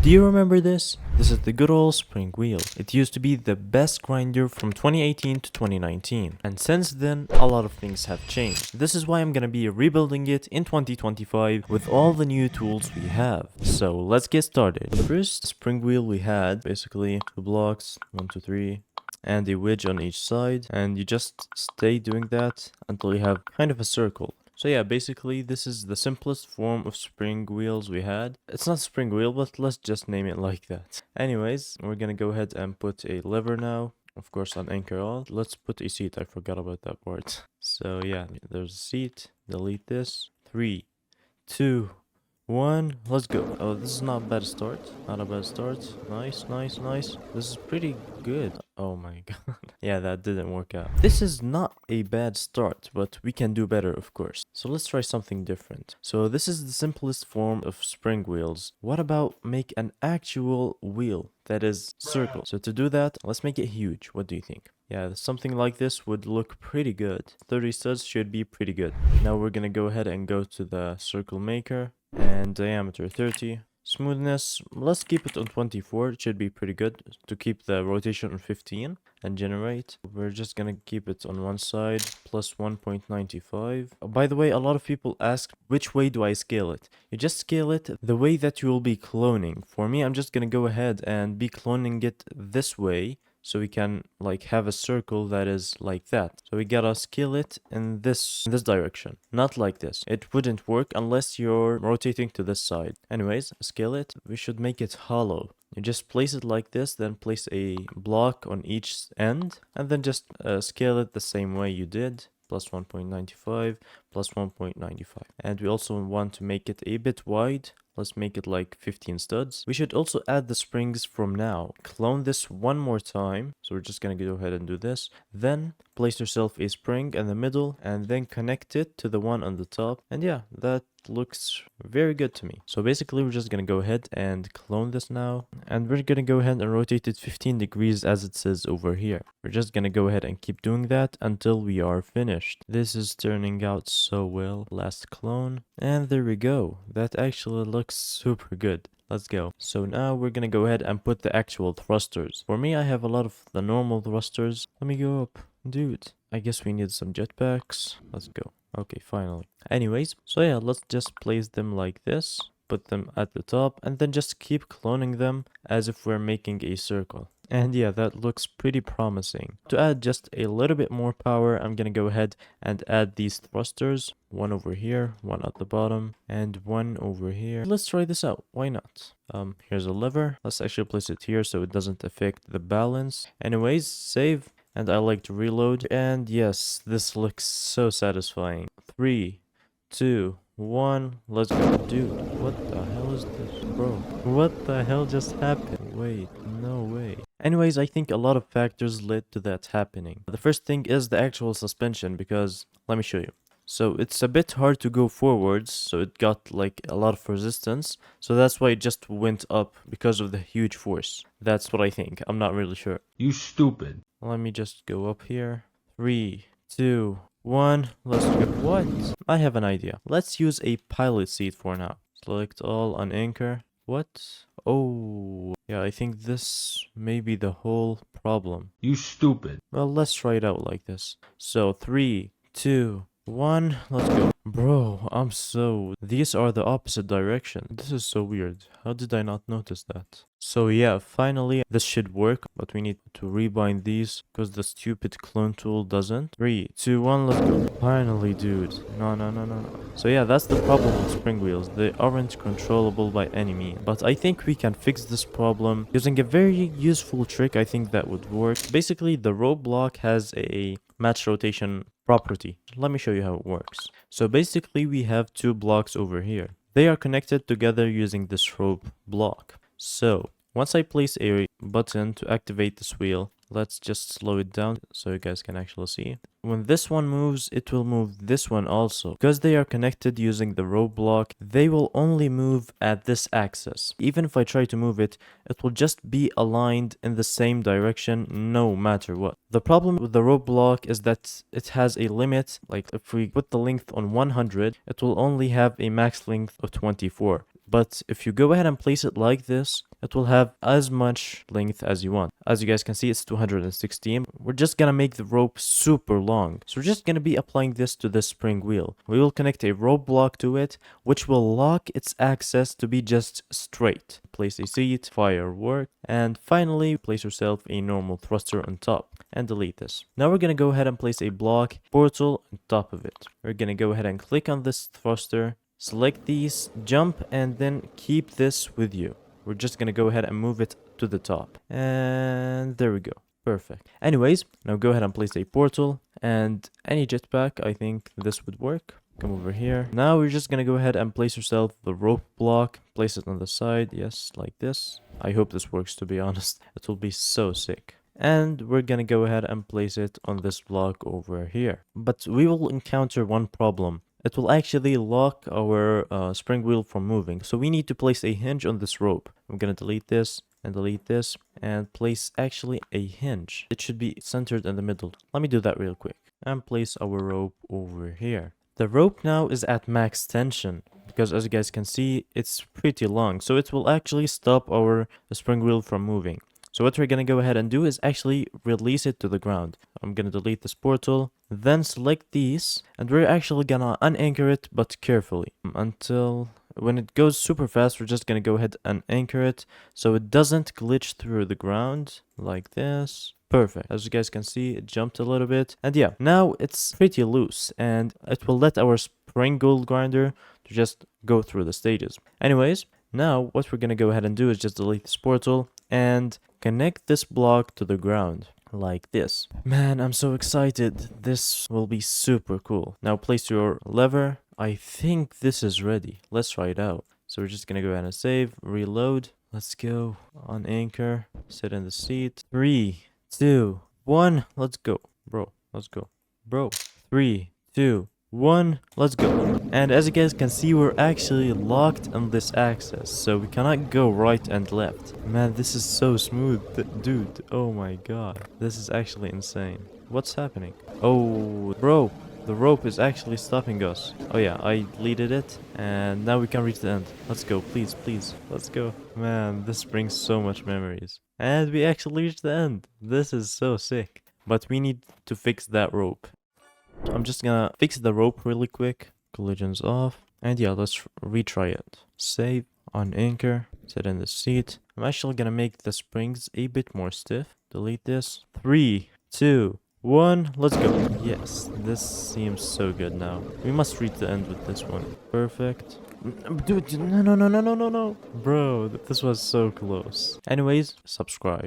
Do you remember this? This is the good old spring wheel. It used to be the best grinder from 2018 to 2019. And since then, a lot of things have changed. This is why I'm gonna be rebuilding it in 2025 with all the new tools we have. So let's get started. The first spring wheel we had, basically 2 blocks, 1, 2, 3, and a wedge on each side. And you just stay doing that until you have kind of a circle. So yeah, basically this is the simplest form of spring wheels we had. It's not spring wheel, but let's just name it like that. Anyways, we're gonna go ahead and put a lever now. Of course, on anchor all. Let's put a seat. I forgot about that part. So yeah, there's a seat. Delete this. 3, 2, 1. Let's go. Oh, this is not a bad start. Not a bad start. Nice, nice, nice. This is pretty good. Oh my god. Yeah, that didn't work out. This is not a bad start, but we can do better, of course. So let's try something different. So this is the simplest form of spring wheels. What about make an actual wheel that is circle? So to do that, let's make it huge. What do you think? Yeah, something like this would look pretty good. 30 studs should be pretty good. Now we're gonna go ahead and go to the circle maker. And diameter 30. Smoothness, let's keep it on 24. It should be pretty good to keep the rotation on 15. And generate, we're just gonna keep it on one side plus 1.95. By the way, a lot of people ask which way do I scale it. You just scale it the way that you will be cloning. For me, I'm just gonna go ahead and be cloning it this way, so we can like have a circle that is like that. So we gotta scale it in this direction, not like this. It wouldn't work unless you're rotating to this side. Anyways, scale it. We should make it hollow. You just place it like this, then place a block on each end, and then just scale it the same way you did. Plus 1.95, plus 1.95. And we also want to make it a bit wide. Let's make it like 15 studs. We should also add the springs from now. Clone this one more time. So we're just gonna go ahead and do this. Then place yourself a spring in the middle and then connect it to the one on the top. And yeah, that looks very good to me. So basically we're just gonna go ahead and clone this now. And we're gonna go ahead and rotate it 15 degrees as it says over here. We're just gonna go ahead and keep doing that until we are finished. This is turning out so well. Last clone. And there we go. That actually looks super good. Let's go. So now we're gonna go ahead and put the actual thrusters. For me, I have a lot of the normal thrusters. Let me go up. Dude, I guess we need some jetpacks. Let's go. Okay, finally. Anyways, so yeah, let's just place them like this. Put them at the top and then just keep cloning them as if we're making a circle. And yeah, that looks pretty promising. To add just a little bit more power, I'm gonna go ahead and add these thrusters. One over here, one at the bottom, and one over here. Let's try this out. Why not? Here's a lever. Let's actually place it here so it doesn't affect the balance. Anyways, save. And I like to reload. And yes, this looks so satisfying. 3, 2, 1, let's go. Dude, what the hell is this, bro? What the hell just happened? Wait, no way. Anyways, I think a lot of factors led to that happening. The first thing is the actual suspension, because let me show you. So it's a bit hard to go forwards, so it got like a lot of resistance. So that's why it just went up because of the huge force. That's what I think. I'm not really sure. You stupid. Let me just go up here. 3, 2, 1. Let's go. What? I have an idea. Let's use a pilot seat for now. Select all on anchor. What? Oh, yeah, I think this may be the whole problem. You stupid. Well, let's try it out like this. So 3, 2, 1, let's go. Bro, these are the opposite direction. This is so weird. How did I not notice that? So yeah, finally this should work, but we need to rebind these because the stupid clone tool doesn't. 3, 2, 1, let's go. Finally, dude. No. So yeah, that's the problem with spring wheels. They aren't controllable by any means. But I think we can fix this problem using a very useful trick. I think that would work. Basically, the ROBLOX has a match rotation property. Let me show you how it works. So basically we have 2 blocks over here. They are connected together using this rope block. So once I place a button to activate this wheel, let's just slow it down so you guys can actually see. When this one moves, it will move this one also. Because they are connected using the ROBLOX, they will only move at this axis. Even if I try to move it, it will just be aligned in the same direction no matter what. The problem with the ROBLOX is that it has a limit. Like if we put the length on 100, it will only have a max length of 24. But if you go ahead and place it like this, it will have as much length as you want. As you guys can see, it's 216. We're just gonna make the rope super long. So we're just gonna be applying this to this spring wheel. We will connect a rope block to it, which will lock its axis to be just straight. Place a seat, firework, and finally place yourself a normal thruster on top and delete this. Now we're gonna go ahead and place a block portal on top of it. We're gonna go ahead and click on this thruster, select these, jump, and then keep this with you. We're just gonna go ahead and move it to the top. And there we go. Perfect. Anyways, now go ahead and place a portal and any jetpack. I think this would work. Come over here. Now we're just gonna go ahead and place yourself the rope block. Place it on the side. Yes, like this. I hope this works, to be honest. It will be so sick. And we're gonna go ahead and place it on this block over here. But we will encounter one problem. It will actually lock our spring wheel from moving. So we need to place a hinge on this rope. I'm gonna delete this and place actually a hinge. It should be centered in the middle. Let me do that real quick. And place our rope over here. The rope now is at max tension because as you guys can see, it's pretty long. So it will actually stop our spring wheel from moving. So what we're gonna go ahead and do is actually release it to the ground. I'm gonna delete this portal, then select these, and we're actually gonna unanchor it, but carefully. Until when it goes super fast, we're just gonna go ahead and anchor it so it doesn't glitch through the ground like this. Perfect. As you guys can see, it jumped a little bit. And yeah, now it's pretty loose and it will let our spring wheel grinder to just go through the stages. Anyways, now what we're gonna go ahead and do is just delete this portal and connect this block to the ground like this. Man, I'm so excited. This will be super cool. Now place your lever. I think this is ready. Let's try it out. So we're just gonna go ahead and save, reload. Let's go on anchor, sit in the seat. 3, 2, 1, let's go. Bro, let's go. Bro, 3, 2, 1, let's go. And as you guys can see, we're actually locked on this axis, so we cannot go right and left. Man, this is so smooth, dude. Oh my god, this is actually insane. What's happening? Oh, bro, the rope is actually stopping us. Oh yeah, I deleted it, and now we can reach the end. Let's go, please, please, let's go. Man, this brings so much memories. And we actually reached the end. This is so sick. But we need to fix that rope. I'm just gonna fix the rope really quick. Collisions off. And yeah, let's retry it. Save, on anchor, sit in the seat. I'm actually gonna make the springs a bit more stiff. Delete this. 3, 2, 1, let's go. Yes, this seems so good now. We must reach the end with this one. Perfect. Dude, no. Bro, this was so close. Anyways, subscribe.